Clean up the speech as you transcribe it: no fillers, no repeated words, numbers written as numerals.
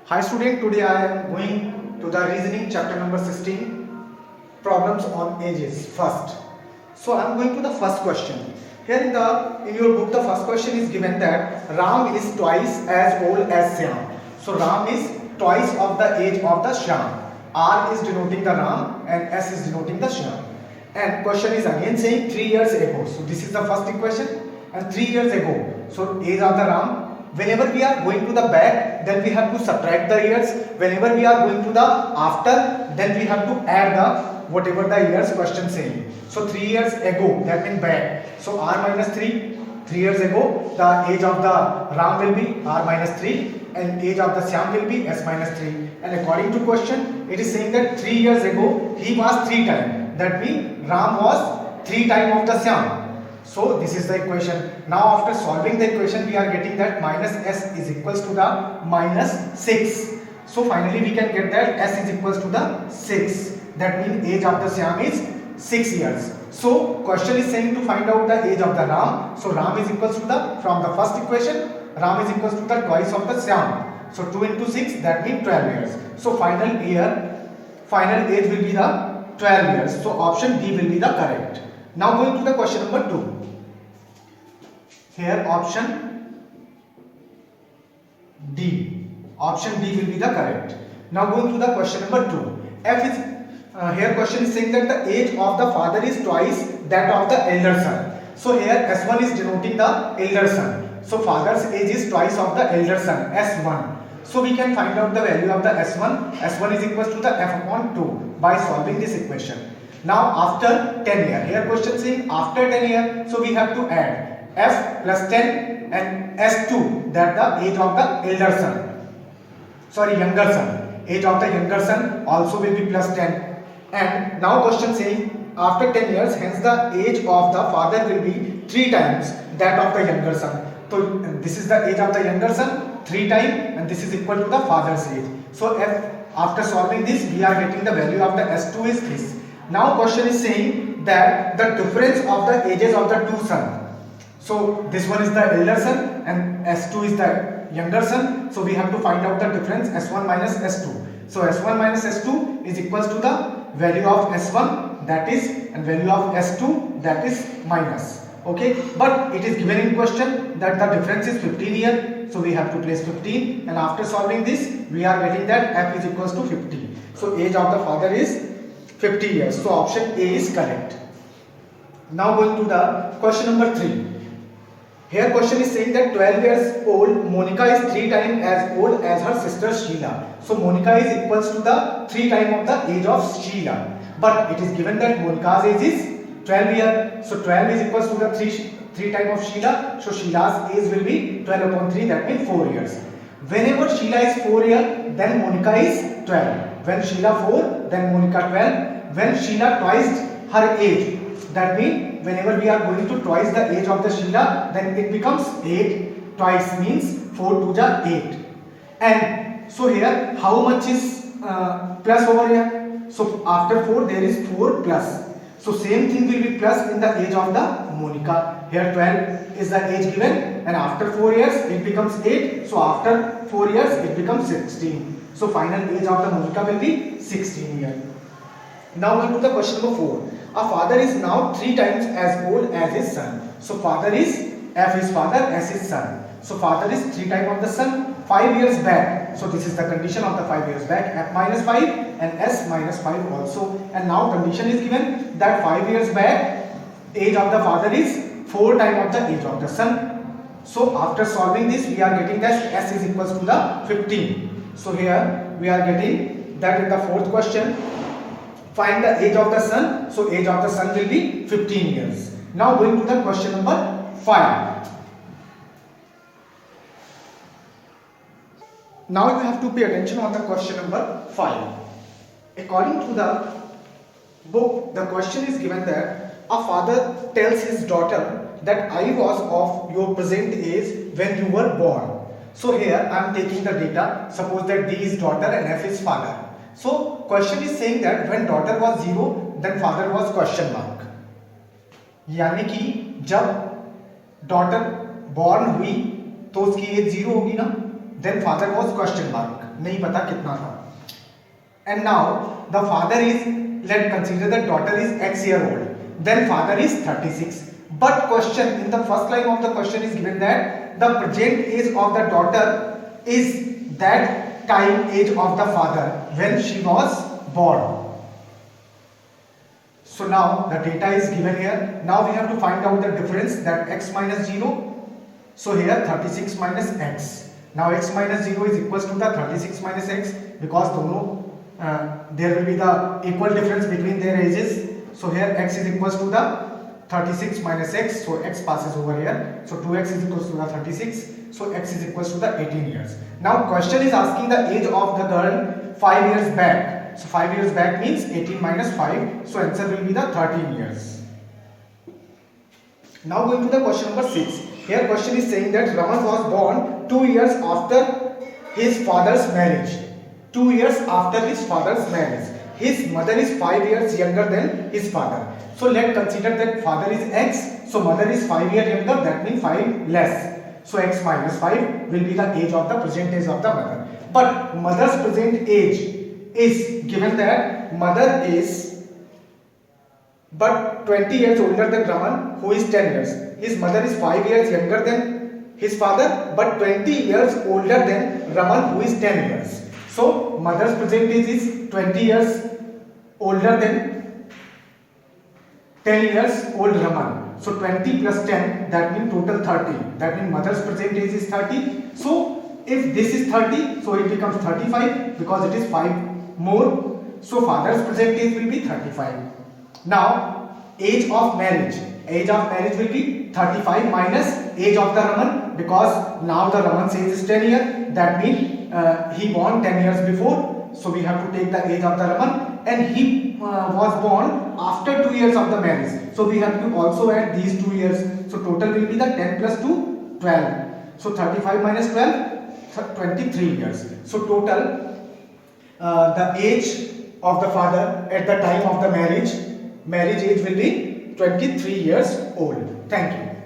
Hi student, today I am going to the reasoning chapter number 16, problems on ages first. So I am going to the first question. Here in your book the first question is given that Ram is twice as old as Shyam. So Ram is twice of the age of the Shyam. R is denoting the Ram and S is denoting the Shyam. And question is again saying 3 years ago. So this is the first equation and 3 years ago. So age of the Ram. Whenever we are going to the back, then we have to subtract the years. Whenever we are going to the after, then we have to add the whatever the years question saying. So 3 years ago, that means back. So R minus 3, 3 years ago, the age of the Ram will be R minus 3 and age of the Shyam will be S minus 3. And according to question, it is saying that 3 years ago, he was 3 times. That means Ram was 3 times of the Shyam. So this is the equation. Now after solving the equation, we are getting that minus S is equals to the minus 6. So finally we can get that S is equals to the 6. That means age of the Shyam is 6 years. So question is saying to find out the age of the Ram. So Ram is equals to the, from the first equation, Ram is equals to the twice of the Shyam. So 2 into 6, that means 12 years. So final age will be the 12 years. So option D will be the correct. Now going to the question number 2. Here option D. Option D will be the correct. Now going to the question number 2. Here question is saying that the age of the father is twice that of the elder son. So here S1 is denoting the elder son. So father's age is twice of the elder son, S1. So we can find out the value of the S1. S1 is equals to the F upon 2 by solving this equation. Now after 10 years, here question saying after 10 years, so we have to add F plus 10 and S2, that the age of the elder son, younger son. Age of the younger son also will be plus 10. And now question saying after 10 years, hence the age of the father will be 3 times that of the younger son. So this is the age of the younger son 3 times and this is equal to the father's age. So after solving this, we are getting the value of the S2 is this. Now question is saying that the difference of the ages of the two sons. So this one is the elder son and S2 is the younger son. So we have to find out the difference S1 minus S2. So S1 minus S2 is equals to the value of S1, that is, and value of S2, that is minus. Okay, but it is given in question that the difference is 15 years. So we have to place 15 and after solving this, we are getting that F is equals to 50. So age of the father is 50 years. So option A is correct. Now going to the question number 3. Here question is saying that 12 years old Monica is 3 times as old as her sister Sheila. So Monica is equals to the 3 times of the age of Sheila. But it is given that Monica's age is 12 years. So 12 is equals to the 3 times of Sheila. So Sheila's age will be 12 upon 3, that means 4 years. Whenever Sheila is 4 years, then Monica is 12. When Sheila 4, then Monica 12. When Sheila twice her age, that means whenever we are going to twice the age of the Sheila, then it becomes 8. Twice means 4 to the 8. And so here how much is plus over here? So after 4 there is 4 plus. So same thing will be plus in the age of the Monica. Here 12 is the age given and after 4 years it becomes 8. So after 4 years it becomes 16. So final age of the Monica will be 16 years. Now going to the question number 4. A father is now 3 times as old as his son. So father is, F is father, S is son. So father is 3 times of the son 5 years back. So this is the condition of the 5 years back, F minus 5 and S minus 5 also. And now condition is given that 5 years back age of the father is 4 times of the age of the son. So after solving this, we are getting that S is equals to the 15. So here we are getting that in the fourth question. Find the age of the son. So age of the son will be 15 years. Now going to the question number 5. Now you have to pay attention on the question number 5. According to the book, the question is given that a father tells his daughter that I was of your present age when you were born. So here I am taking the data. Suppose that D is daughter and F is father. So question is saying that when daughter was 0, then father was question mark. यानी कि जब daughter born हुई तो उसकी as 0 होगी ना, then father was question mark. नहीं पता कितना था. And now the father is, let's consider the daughter is X year old, then father is 36. But question, in the first line of the question is given that the present age of the daughter is that time age of the father when she was born. So now the data is given here. Now we have to find out the difference, that x minus 0. So here 36 minus x. Now x minus 0 is equals to the 36 minus x, because दोनों there will be the equal difference between their ages. So here x is equals to the 36 minus x. So x passes over here. So 2x is equals to the 36. So x is equals to the 18 years. Now question is asking the age of the girl 5 years back. So 5 years back means 18 minus 5. So answer will be the 13 years. Now going to the question number 6. Here question is saying that Raman was born 2 years after his father's marriage. 2 years after his father's marriage. His mother is 5 years younger than his father. So let's consider that father is X. So mother is 5 years younger. That means 5 less. So X minus 5 will be the age of the present age of the mother. But mother's present age is given that mother is but 20 years older than Raman, who is 10 years. His mother is 5 years younger than his father, but 20 years older than Raman, who is 10 years. So mother's present age is 20 years older than 10 years old Raman. So 20 plus 10, that means total 30. That means mother's present age is 30. So if this is 30, so it becomes 35 because it is 5 more. So father's present age will be 35. Now age of marriage. Age of marriage will be 35 minus age of the Raman, because now the Raman's age is 10 years. That means he born 10 years before. So we have to take the age of the Raman, and he was born after 2 years of the marriage. So we have to also add these 2 years. So total will be the 10 plus 2, 12. So 35 minus 12, 23 years. So total the age of the father at the time of the marriage age will be 23 years old. Thank you.